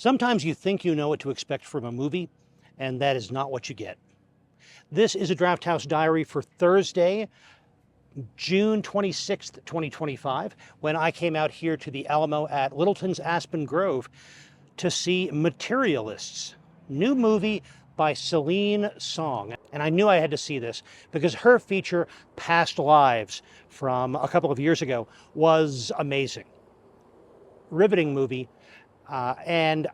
Sometimes you think you know what to expect from a movie, and that is not what you get. This is a Drafthouse Diary for Thursday, June 26th, 2025, when I came out here to the Alamo at Littleton's Aspen Grove to see Materialists, new movie by Celine Song. And I knew I had to see this because her feature, Past Lives, from a couple of years ago, was amazing. Riveting movie. And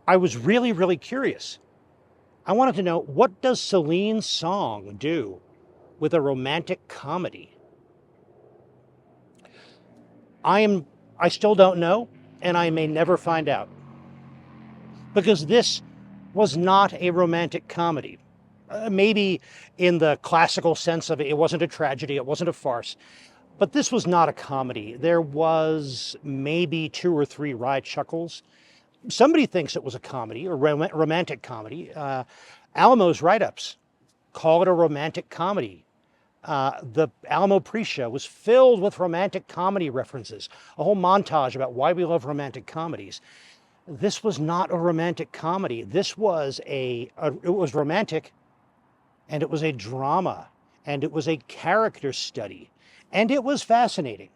I was really curious. I wanted to know, what does Celine Song do with a romantic comedy? I still don't know, and I may never find out. Because this was not a romantic comedy. Maybe in the classical sense of it, it wasn't a tragedy, it wasn't a farce. But this was not a comedy. There was maybe 2 or 3 wry chuckles. Somebody thinks it was a comedy, a romantic comedy. Alamo's write-ups call it a romantic comedy. The Alamo pre-show was filled with romantic comedy references, a whole montage about why we love romantic comedies. This was not a romantic comedy. This was it was romantic, and it was a drama, and it was a character study, and it was fascinating.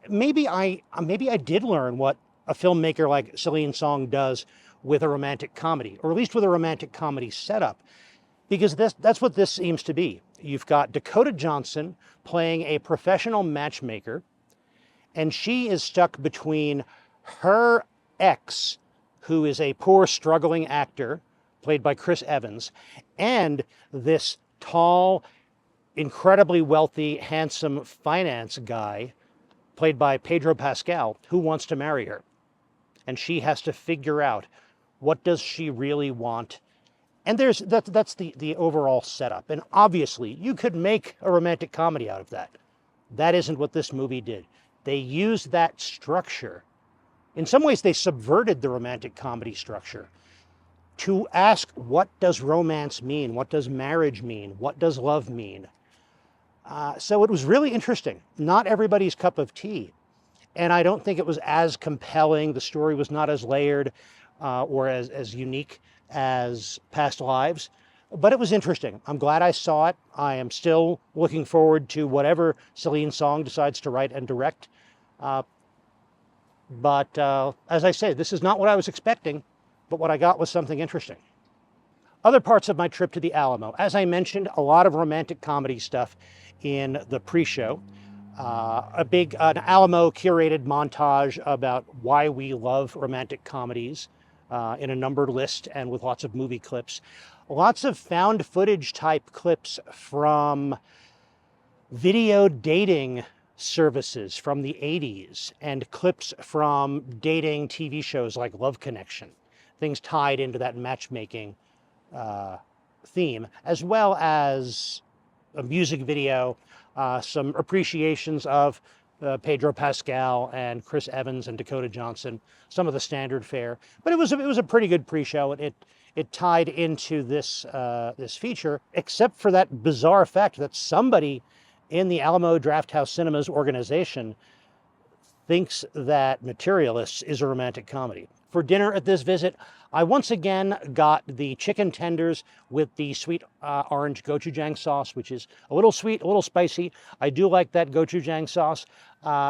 Maybe I did learn what a filmmaker like Celine Song does with a romantic comedy, or at least with a romantic comedy setup, because that's what this seems to be. You've got Dakota Johnson playing a professional matchmaker, and she is stuck between her ex, who is a poor, struggling actor, played by Chris Evans, and this tall, incredibly wealthy, handsome finance guy, played by Pedro Pascal, who wants to marry her. And she has to figure out, what does she really want? And that's the overall setup. And obviously, you could make a romantic comedy out of that. That isn't what this movie did. They used that structure. In some ways, they subverted the romantic comedy structure to ask, what does romance mean? What does marriage mean? What does love mean? So it was really interesting. Not everybody's cup of tea. And I don't think it was as compelling. The story was not as layered or as unique as Past Lives. But it was interesting. I'm glad I saw it. I am still looking forward to whatever Celine Song decides to write and direct. But as I say, this is not what I was expecting, but what I got was something interesting. Other parts of my trip to the Alamo. As I mentioned, a lot of romantic comedy stuff in the pre-show. An Alamo curated montage about why we love romantic comedies in a numbered list and with lots of movie clips. Lots of found footage type clips from video dating services from the 80s and clips from dating TV shows like Love Connection, things tied into that matchmaking theme, as well as a music video, some appreciations of Pedro Pascal and Chris Evans and Dakota Johnson, some of the standard fare. But it was a pretty good pre-show. It tied into this feature, except for that bizarre fact that somebody in the Alamo Drafthouse Cinemas organization thinks that Materialists is a romantic comedy. For dinner at this visit, I once again got the chicken tenders with the sweet orange gochujang sauce, which is a little sweet, a little spicy. I do like that gochujang sauce.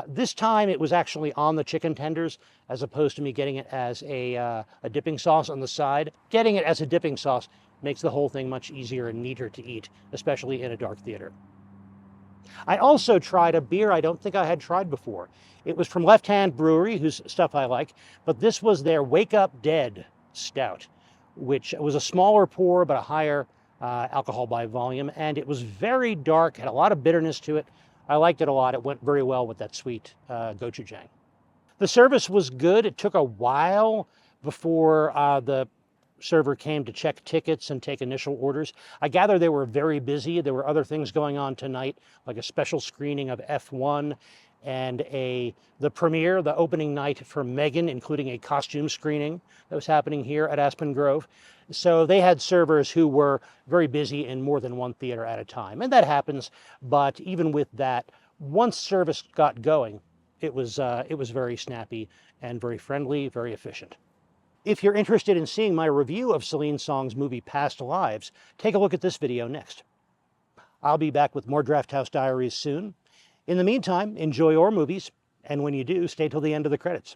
This time it was actually on the chicken tenders, as opposed to me getting it as a dipping sauce on the side. Getting it as a dipping sauce makes the whole thing much easier and neater to eat, especially in a dark theater. I also tried a beer I don't think I had tried before. It was from Left Hand Brewery, whose stuff I like, but this was their Wake Up Dead stout, which was a smaller pour but a higher alcohol by volume, and it was very dark, had a lot of bitterness to it. I liked it a lot. It went very well with that sweet gochujang. The service was good. It took a while before the server came to check tickets and take initial orders. I gather they were very busy. There were other things going on tonight, like a special screening of F1 and the premiere, the opening night for Megan, including a costume screening that was happening here at Aspen Grove. So they had servers who were very busy in more than one theater at a time. And that happens, but even with that, once service got going, It was very snappy and very friendly, very efficient. If you're interested in seeing my review of Celine Song's movie Past Lives, take a look at this video next. I'll be back with more Drafthouse Diaries soon. In the meantime, enjoy your movies, and when you do, stay till the end of the credits.